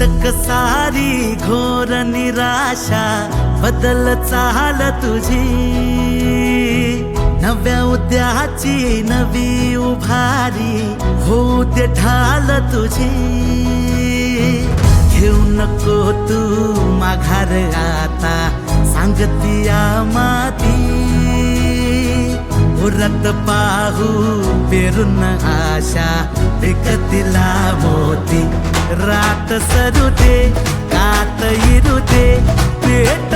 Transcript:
अटक सारी घोर निराशा बदल चाल तुझी, नव्या उद्याची नवी उभारी होऊ दे ढाल तुझी। घेऊ नको तू माघार आता सांगतिया माती, उरत पाहू पेरून आशा विकतिला मोती। रात सरू दे कात इरू दे पेट